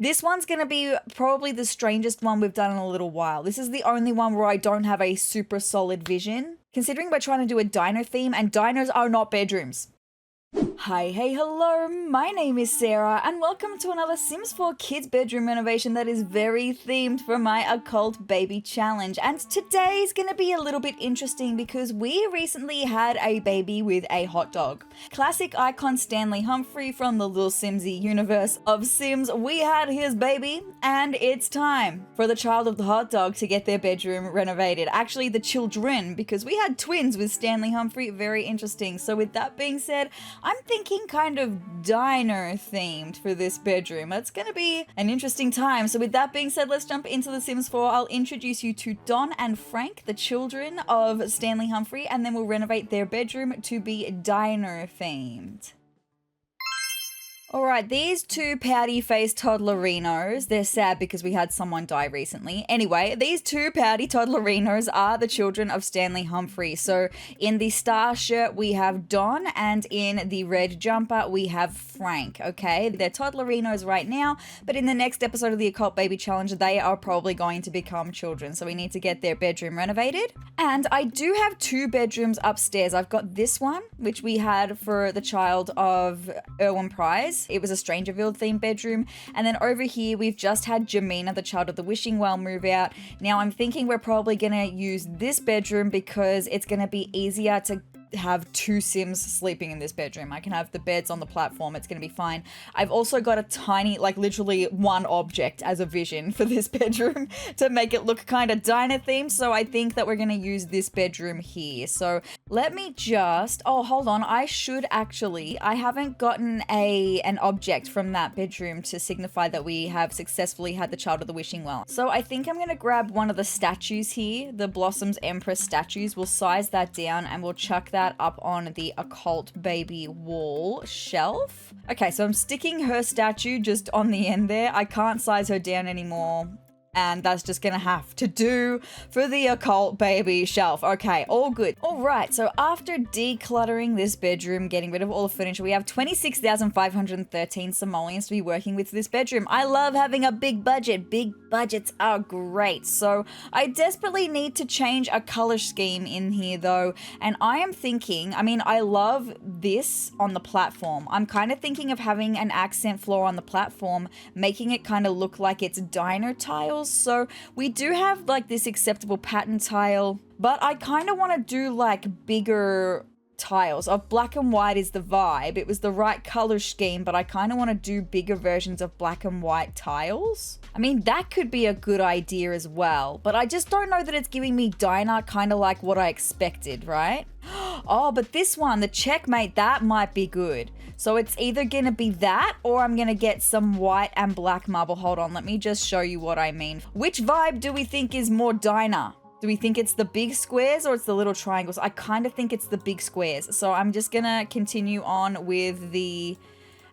This one's going to be probably the strangest one we've done in a little while. This is the only one where I don't have a super solid vision, considering we're trying to do a diner theme and diners are not bedrooms. Hi, hey, hello, my name is Sarah and welcome to another Sims 4 Kids bedroom renovation that is very themed for my Occult Baby challenge. And today's gonna be a little bit interesting because we recently had a baby with a hot dog. Classic icon Stanley Humphrey from the Little Simsy universe of Sims, we had his baby and it's time for the child of the hot dog to get their bedroom renovated. Actually, the children, because we had twins with Stanley Humphrey, very interesting. So with that being said, I'm thinking kind of diner themed for this bedroom. It's going to be an interesting time. So with that being said, let's jump into The Sims 4. I'll introduce you to Don and Frank, the children of Stanley Humphrey, and then we'll renovate their bedroom to be diner themed. Alright, these two pouty-faced toddlerinos, they're sad because we had someone die recently. Anyway, these two pouty toddlerinos are the children of Stanley Humphrey. So in the star shirt, we have Don, and in the red jumper, we have Frank, okay? They're toddlerinos right now, but in the next episode of the Occult Baby Challenge, they are probably going to become children. So we need to get their bedroom renovated. And I do have two bedrooms upstairs. I've got this one, which we had for the child of Erwin Prize. It was a Strangerville themed bedroom. And then over here, we've just had Jamina, the child of the Wishing Well, move out. Now I'm thinking we're probably gonna use this bedroom because it's gonna be easier to have two Sims sleeping in this bedroom. I can have the beds on the platform. It's going to be fine. I've also got a tiny, like literally one object as a vision for this bedroom to make it look kind of diner themed. So I think that we're going to use this bedroom here. So let me just, oh, hold on. I haven't gotten an object from that bedroom to signify that we have successfully had the child of the Wishing Well. So I think I'm going to grab one of the statues here, the Blossoms Empress statues. We'll size that down and we'll chuck that up on the Occult Baby wall shelf. Okay, so I'm sticking her statue just on the end there. I can't size her down anymore. And that's just gonna have to do for the Occult Baby shelf. Okay, all good. All right, so after decluttering this bedroom, getting rid of all the furniture, we have 26,513 simoleons to be working with this bedroom. I love having a big budget. Big budgets are great. So I desperately need to change a color scheme in here though. And I am thinking, I mean, I love this on the platform. I'm kind of thinking of having an accent floor on the platform, making it kind of look like it's diner tiles. So we do have like this acceptable pattern tile, but I kind of want to do like bigger tiles. Of black and white is the vibe. It was the right color scheme, but I kind of want to do bigger versions of black and white tiles. I mean, that could be a good idea as well, but I just don't know that it's giving me diner kind of like what I expected, right? Oh, but this one, the checkmate, that might be good. So it's either going to be that or I'm going to get some white and black marble. Hold on, let me just show you what I mean. Which vibe do we think is more diner? Do we think it's the big squares or it's the little triangles? I kind of think it's the big squares. So I'm just going to continue on with the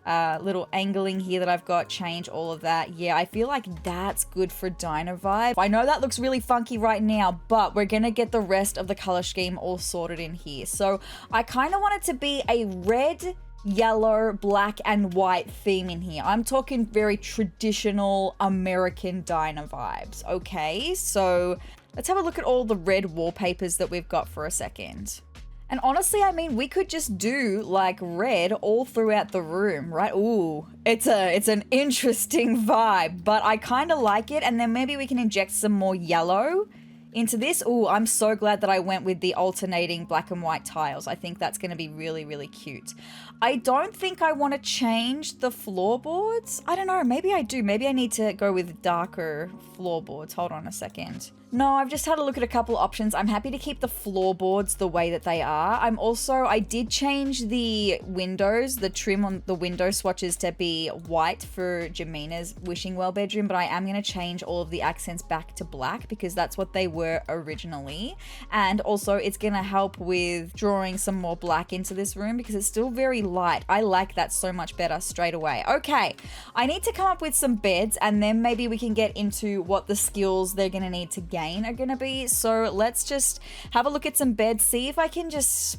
little angling here that I've got, change all of that. Yeah, I feel like that's good for diner vibe. I know that looks really funky right now, but we're gonna get the rest of the color scheme all sorted in here. So I kind of want it to be a red, yellow, black, and white theme in here. I'm talking very traditional American diner vibes, okay? So let's have a look at all the red wallpapers that we've got for a second. And honestly, I mean, we could just do like red all throughout the room, right? Ooh, it's an interesting vibe, but I kind of like it. And then maybe we can inject some more yellow into this. Ooh, I'm so glad that I went with the alternating black and white tiles. I think that's going to be really, really cute. I don't think I want to change the floorboards. I don't know, maybe I do. Maybe I need to go with darker floorboards. Hold on a second. No, I've just had a look at a couple options. I'm happy to keep the floorboards the way that they are. I did change the windows, the trim on the window swatches to be white for Jamina's Wishing Well bedroom, but I am going to change all of the accents back to black because that's what they were originally. And also it's going to help with drawing some more black into this room because it's still very light. I like that so much better straight away. Okay, I need to come up with some beds and then maybe we can get into what the skills they're going to need to gain are going to be. So let's just have a look at some beds, see if I can just,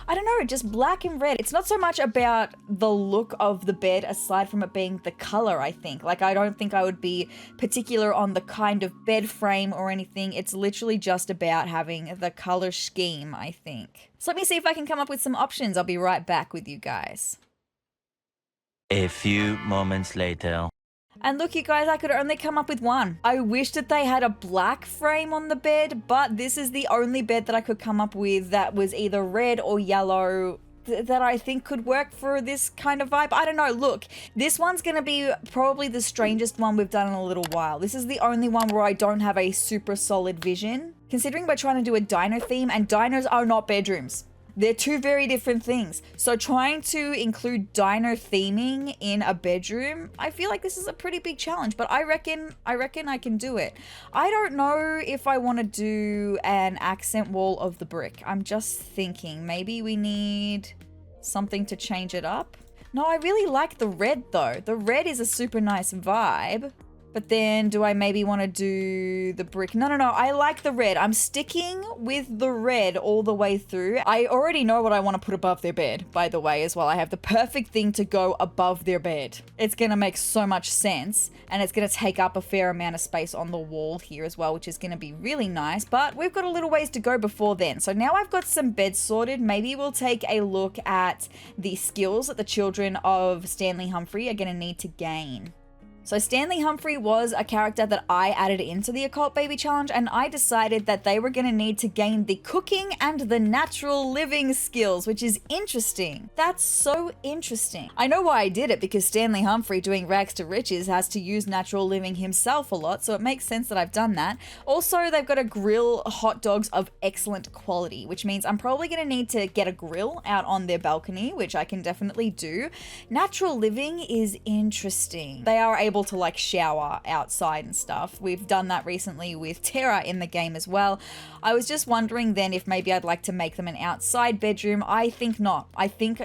I don't know, just black and red. It's not so much about the look of the bed aside from it being the color, I think. Like, I don't think I would be particular on the kind of bed frame or anything. It's literally just about having the color scheme, I think. So let me see if I can come up with some options. I'll be right back with you guys. A few moments later. And look, you guys, I could only come up with one. I wish that they had a black frame on the bed, but this is the only bed that I could come up with that was either red or yellow that I think could work for this kind of vibe. I don't know. Look, this one's going to be probably the strangest one we've done in a little while. This is the only one where I don't have a super solid vision, considering we're trying to do a diner theme, and diners are not bedrooms. They're two very different things. So trying to include diner theming in a bedroom, I feel like this is a pretty big challenge, but I reckon I can do it. I don't know if I want to do an accent wall of the brick. I'm just thinking maybe we need something to change it up. No, I really like the red though. The red is a super nice vibe. But then do I maybe want to do the brick? No, I like the red. I'm sticking with the red all the way through. I already know what I want to put above their bed, by the way, as well. I have the perfect thing to go above their bed. It's going to make so much sense, and it's going to take up a fair amount of space on the wall here as well, which is going to be really nice. But we've got a little ways to go before then. So now I've got some beds sorted. Maybe we'll take a look at the skills that the children of Stanley Humphrey are going to need to gain. So Stanley Humphrey was a character that I added into the Occult Baby challenge, and I decided that they were going to need to gain the cooking and the natural living skills, which is interesting. That's so interesting. I know why I did it, because Stanley Humphrey doing rags to riches has to use natural living himself a lot, so it makes sense that I've done that. Also, they've got to grill hot dogs of excellent quality, which means I'm probably going to need to get a grill out on their balcony, which I can definitely do. Natural living is interesting. They are able to like shower outside and stuff. We've done that recently with Terra in the game as well. I was just wondering then if maybe I'd like to make them an outside bedroom. I think not. I think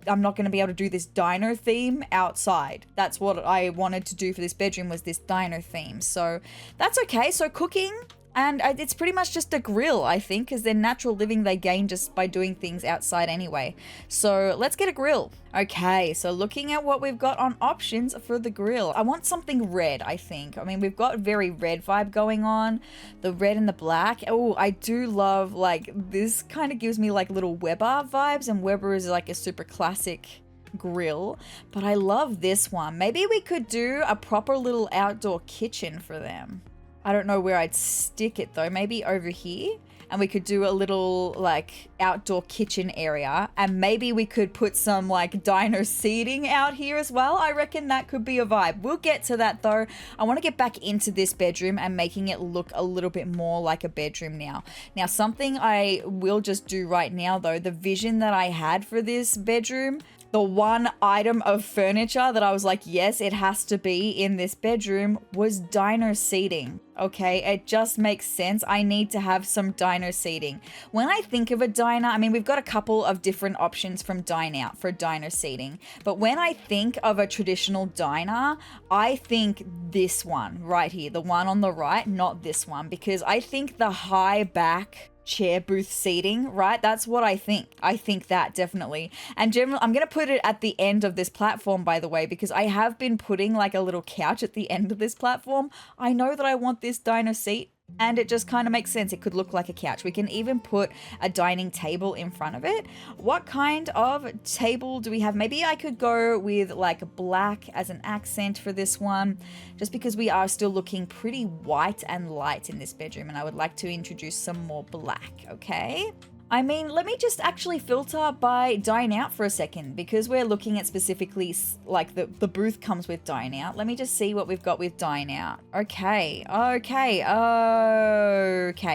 I'm not going to be able to do this diner theme outside. That's what I wanted to do for this bedroom, was this diner theme. So that's okay. So cooking, and it's pretty much just a grill, I think, because their natural living they gain just by doing things outside anyway. So let's get a grill. Okay, so looking at what we've got on options for the grill. I want something red, I think. I mean, we've got a very red vibe going on. The red and the black. Oh, I do love, like, this kind of gives me like little Weber vibes, and Weber is like a super classic grill, but I love this one. Maybe we could do a proper little outdoor kitchen for them. I don't know where I'd stick it though. Maybe over here, and we could do a little like outdoor kitchen area, and maybe we could put some like diner seating out here as well. I reckon that could be a vibe. We'll get to that though. I want to get back into this bedroom and making it look a little bit more like a bedroom now. Now, something I will just do right now though, the vision that I had for this bedroom, the one item of furniture that I was like, yes, it has to be in this bedroom, was diner seating. Okay, it just makes sense. I need to have some diner seating. When I think of a diner, I mean, we've got a couple of different options from Dine Out for diner seating. But when I think of a traditional diner, I think this one right here, the one on the right, not this one, because I think the high back chair booth seating, right? That's what I think. I think that definitely. And generally, I'm going to put it at the end of this platform, by the way, because I have been putting like a little couch at the end of this platform. I know that I want this diner seat, and it just kind of makes sense. It could look like a couch. We can even put a dining table in front of it. What kind of table do we have? Maybe I could go with like black as an accent for this one, just because we are still looking pretty white and light in this bedroom, and I would like to introduce some more black, okay? I mean, let me just actually filter by Dine Out for a second, because we're looking at specifically like the booth comes with Dine Out. Let me just see what we've got with Dine Out. Okay.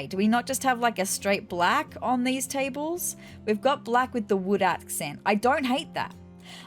Do we not just have like a straight black on these tables? We've got black with the wood accent. I don't hate that.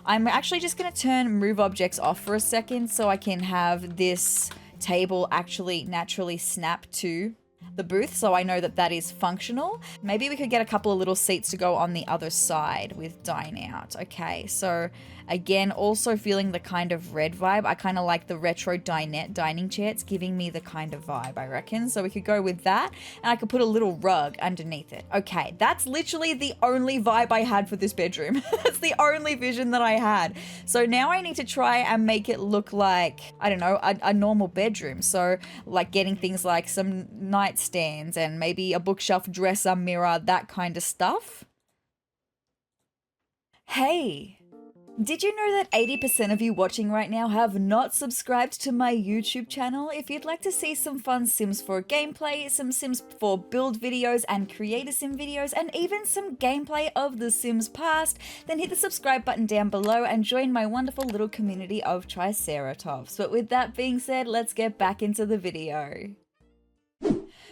I'm actually just going to turn move objects off for a second so I can have this table actually naturally snap to the booth, so I know that that is functional. Maybe we could get a couple of little seats to go on the other side with Dine Out. Okay, so Again, also feeling the kind of red vibe. I kind of like the retro dinette dining chair. It's giving me the kind of vibe, I reckon. So we could go with that, and I could put a little rug underneath it. Okay, that's literally the only vibe I had for this bedroom. That's the only vision that I had. So now I need to try and make it look like, I don't know, a normal bedroom. So like getting things like some nightstands and maybe a bookshelf, dresser, mirror, that kind of stuff. Hey, did you know that 80% of you watching right now have not subscribed to my YouTube channel? If you'd like to see some fun Sims 4 gameplay, some Sims 4 build videos and create a sim videos, and even some gameplay of The Sims past, then hit the subscribe button down below and join my wonderful little community of Triceratops. But with that being said, let's get back into the video.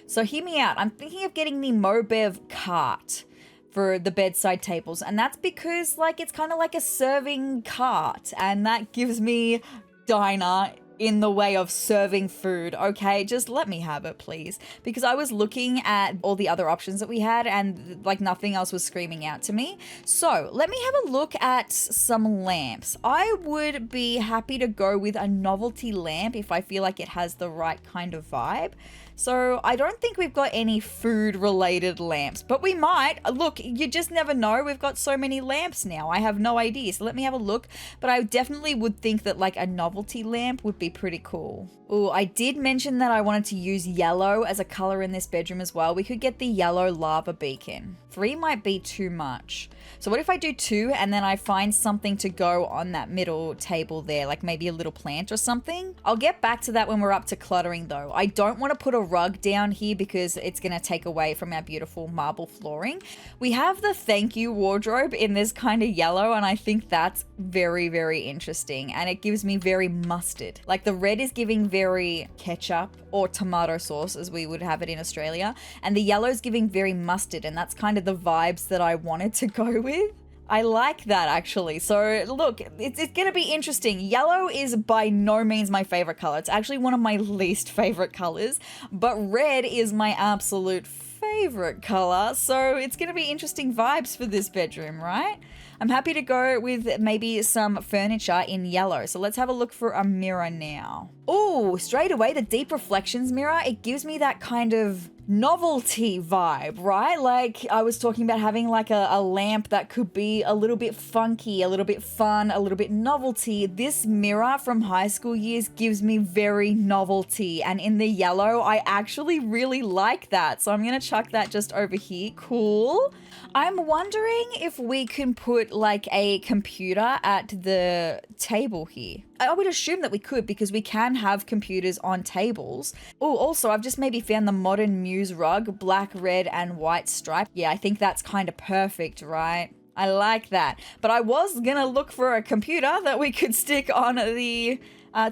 So hear me out, I'm thinking of getting the MOBEV cart for the bedside tables, and that's because like it's kind of like a serving cart, and that gives me diner in the way of serving food. Okay, just let me have it, please, because I was looking at all the other options that we had and like nothing else was screaming out to me. So let me have a look at some lamps. I would be happy to go with a novelty lamp if I feel like it has the right kind of vibe. So I don't think we've got any food related lamps, but we might. Look, you just never know. We've got so many lamps now. I have no idea. So let me have a look. But I definitely would think that like a novelty lamp would be pretty cool. Oh, I did mention that I wanted to use yellow as a color in this bedroom as well. We could get the yellow lava beacon. 3 might be too much. So what if I do 2 and then I find something to go on that middle table there, like maybe a little plant or something? I'll get back to that when we're up to cluttering though. I don't want to put a rug down here because it's going to take away from our beautiful marble flooring. We have the thank you wardrobe in this kind of yellow, and I think that's very, very interesting, and it gives me very mustard. Like the red is giving very ketchup or tomato sauce as we would have it in Australia, and the yellow is giving very mustard, and that's kind of the vibes that I wanted to go with. I like that actually. So look, it's going to be interesting. Yellow is by no means my favorite color. It's actually one of my least favorite colors, but red is my absolute favorite color. So it's going to be interesting vibes for this bedroom, right? I'm happy to go with maybe some furniture in yellow. So let's have a look for a mirror now. Oh, straight away, the deep reflections mirror, it gives me that kind of novelty vibe, right? Like I was talking about having like a lamp that could be a little bit funky, a little bit fun, a little bit novelty. This mirror from high school years gives me very novelty, and in the yellow I actually really like that, so I'm gonna chuck that just over here. Cool. I'm wondering if we can put like a computer at the table here. I would assume that we could, because we can have computers on tables. Oh, also I've just maybe found the modern muse rug, black, red and white stripe. Yeah, I think that's kind of perfect, right? I like that. But I was gonna look for a computer that we could stick on the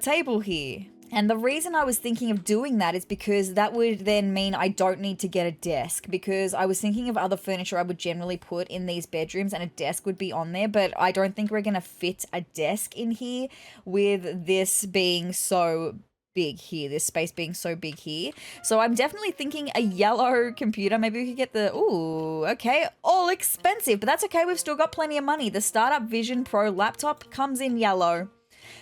table here. And the reason I was thinking of doing that is because that would then mean I don't need to get a desk, because I was thinking of other furniture I would generally put in these bedrooms and a desk would be on there, but I don't think we're going to fit a desk in here with this being so big here, this space being so big here. So I'm definitely thinking a yellow computer. Maybe we could get the, ooh, okay, all expensive, but that's okay. We've still got plenty of money. The Startup Vision Pro laptop comes in yellow.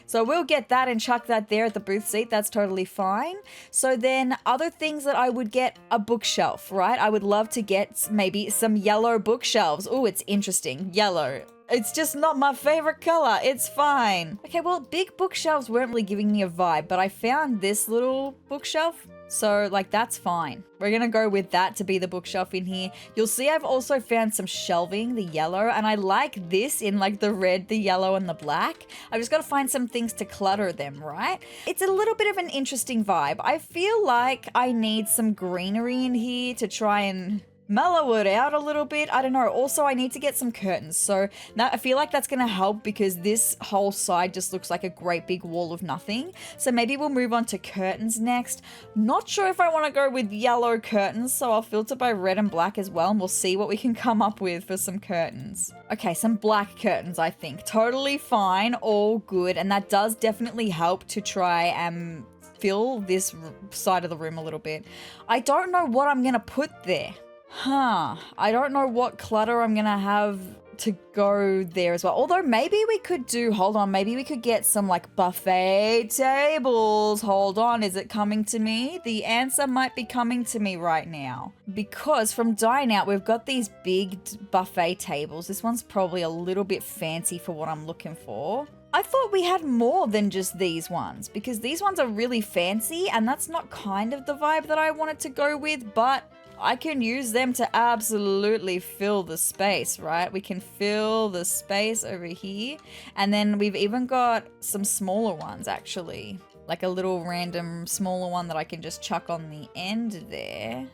So we'll get that and chuck that there at the booth seat. That's totally fine. So then other things that I would get, a bookshelf, right? I would love to get maybe some yellow bookshelves. Oh, it's interesting. Yellow. It's just not my favorite color. It's fine. Okay, well, big bookshelves weren't really giving me a vibe, but I found this little bookshelf. So like that's fine. We're gonna go with that to be the bookshelf in here. You'll see I've also found some shelving, the yellow, and I like this in like the red, the yellow and the black. I've just got to find some things to clutter them, right? It's a little bit of an interesting vibe. I feel like I need some greenery in here to try and mellow it out a little bit. I don't know. Also, I need to get some curtains. So now I feel like that's going to help, because this whole side just looks like a great big wall of nothing. So maybe we'll move on to curtains next. Not sure if I want to go with yellow curtains, so I'll filter by red and black as well, and we'll see what we can come up with for some curtains. Okay, some black curtains, I think. Totally fine. All good. And that does definitely help to try and fill this side of the room a little bit. I don't know what I'm going to put there. I don't know what clutter I'm gonna have to go there as well. Although maybe we could do, hold on, maybe we could get some like buffet tables. Hold on, is it coming to me? The answer might be coming to me right now. Because from Dine Out, we've got these big buffet tables. This one's probably a little bit fancy for what I'm looking for. I thought we had more than just these ones because these ones are really fancy and that's not kind of the vibe that I wanted to go with, but I can use them to absolutely fill the space, right? We can fill the space over here. And then we've even got some smaller ones actually, like a little random smaller one that I can just chuck on the end there.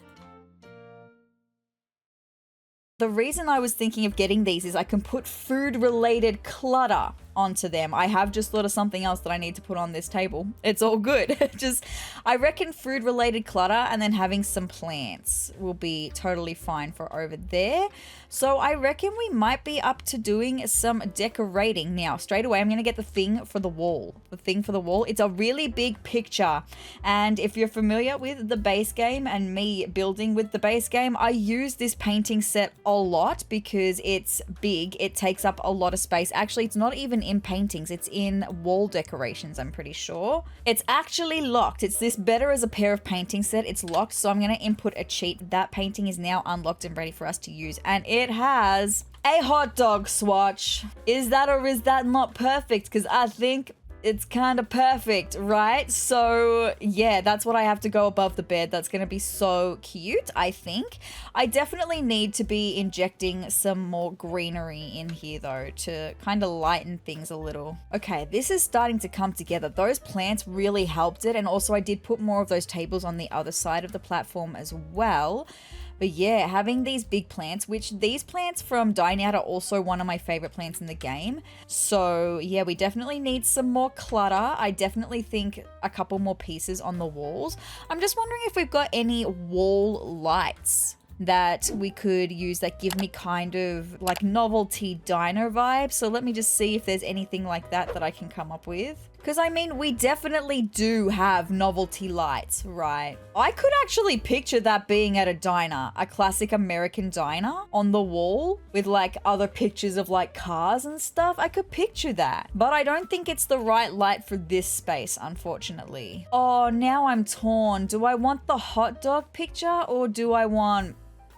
The reason I was thinking of getting these is I can put food-related clutter onto them. I have just thought of something else that I need to put on this table. It's all good. Just, I reckon food-related clutter and then having some plants will be totally fine for over there. So I reckon we might be up to doing some decorating. Now, straight away, I'm going to get the thing for the wall. The thing for the wall. It's a really big picture. And if you're familiar with the base game and me building with the base game, I use this painting set a lot because it's big. It takes up a lot of space. Actually, it's not even in paintings, it's in wall decorations, I'm pretty sure. It's actually locked. It's this better as a pair of painting set. It's locked, so I'm going to input a cheat. That painting is now unlocked and ready for us to use, and it has a hot dog swatch. Is that or is that not perfect? Because I think it's kind of perfect, right? So yeah, that's what I have to go above the bed. That's going to be so cute, I think. I definitely need to be injecting some more greenery in here though to kind of lighten things a little. Okay, this is starting to come together. Those plants really helped it. And also I did put more of those tables on the other side of the platform as well. But yeah, having these big plants, which these plants from Dine Out are also one of my favorite plants in the game. So yeah, we definitely need some more clutter. I definitely think a couple more pieces on the walls. I'm just wondering if we've got any wall lights that we could use that give me kind of like novelty diner vibes. So let me just see if there's anything like that that I can come up with. Because I mean, we definitely do have novelty lights, right? I could actually picture that being at a diner, a classic American diner on the wall with like other pictures of like cars and stuff. I could picture that, but I don't think it's the right light for this space, unfortunately. Oh, now I'm torn. Do I want the hot dog picture or do I want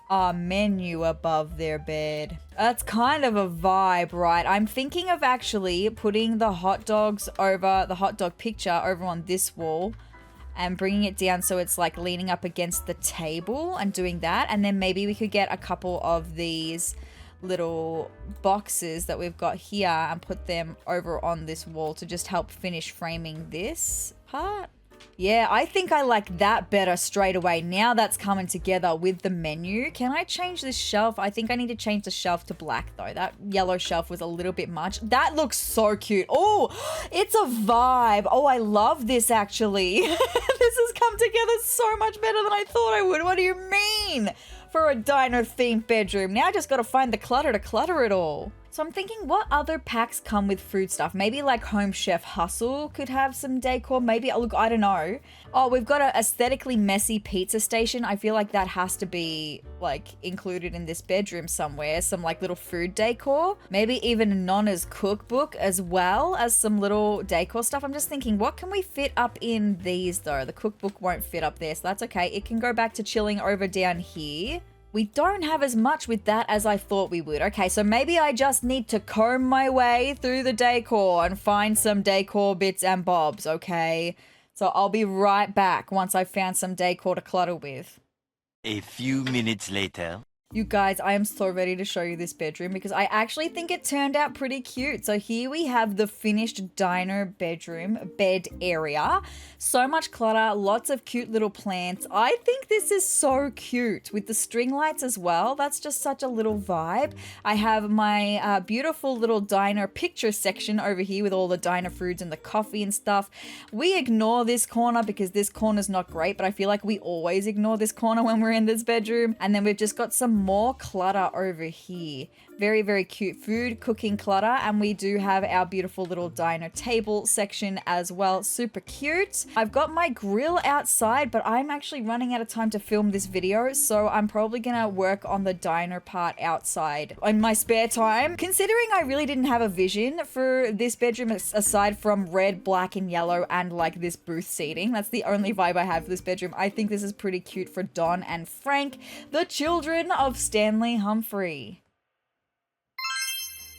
a menu above their bed? That's kind of a vibe, right? I'm thinking of actually putting the hot dogs over, the hot dog picture over on this wall and bringing it down so it's like leaning up against the table and doing that. And then maybe we could get a couple of these little boxes that we've got here and put them over on this wall to just help finish framing this part. Yeah, I think I like that better straight away. Now that's coming together with the menu. Can I change this shelf? I think I need to change the shelf to black though. That yellow shelf was a little bit much. That looks so cute. Oh, it's a vibe. Oh, I love this actually. This has come together so much better than I thought I would. What do you mean? For a diner themed bedroom. Now I just got to find the clutter to clutter it all. So I'm thinking, what other packs come with food stuff? Maybe like Home Chef Hustle could have some decor. Maybe, look, I don't know. Oh, we've got an aesthetically messy pizza station. I feel like that has to be like included in this bedroom somewhere. Some like little food decor. Maybe even Nonna's cookbook as well as some little decor stuff. I'm just thinking, what can we fit up in these though? The cookbook won't fit up there, so that's okay. It can go back to chilling over down here. We don't have as much with that as I thought we would. Okay, so maybe I just need to comb my way through the decor and find some decor bits and bobs, okay? So I'll be right back once I've found some decor to clutter with. A few minutes later. You guys, I am so ready to show you this bedroom because I actually think it turned out pretty cute. So here we have the finished diner bedroom bed area. So much clutter, lots of cute little plants. I think this is so cute with the string lights as well. That's just such a little vibe. I have my beautiful little diner picture section over here with all the diner foods and the coffee and stuff. We ignore this corner because this corner's not great, but I feel like we always ignore this corner when we're in this bedroom. And then we've just got some more clutter over here. Very, very cute food, cooking clutter, and we do have our beautiful little diner table section as well. Super cute. I've got my grill outside, but I'm actually running out of time to film this video, so I'm probably gonna work on the diner part outside in my spare time. Considering I really didn't have a vision for this bedroom aside from red, black, and yellow and like this booth seating. That's the only vibe I have for this bedroom. I think this is pretty cute for Don and Frank, the children of Stanley Humphrey.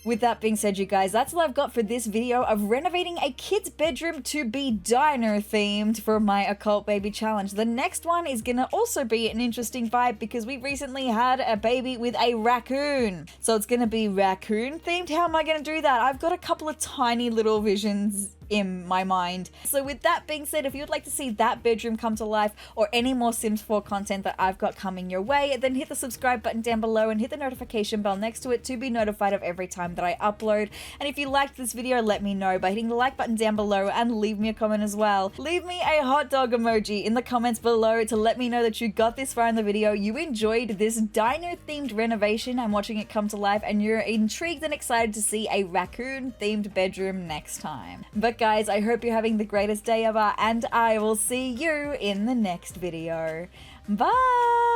With that being said, you guys, that's all I've got for this video of renovating a kid's bedroom to be diner themed for my Occult Baby challenge. The next one is gonna also be an interesting vibe because we recently had a baby with a raccoon. So it's gonna be raccoon themed. How am I gonna do that? I've got a couple of tiny little visions in my mind. So with that being said, if you'd like to see that bedroom come to life or any more Sims 4 content that I've got coming your way, then hit the subscribe button down below and hit the notification bell next to it to be notified of every time that I upload. And if you liked this video, let me know by hitting the like button down below and leave me a comment as well. Leave me a hot dog emoji in the comments below to let me know that you got this far in the video, you enjoyed this diner themed renovation and watching it come to life, and you're intrigued and excited to see a raccoon themed bedroom next time. But guys, I hope you're having the greatest day ever, and I will see you in the next video. Bye!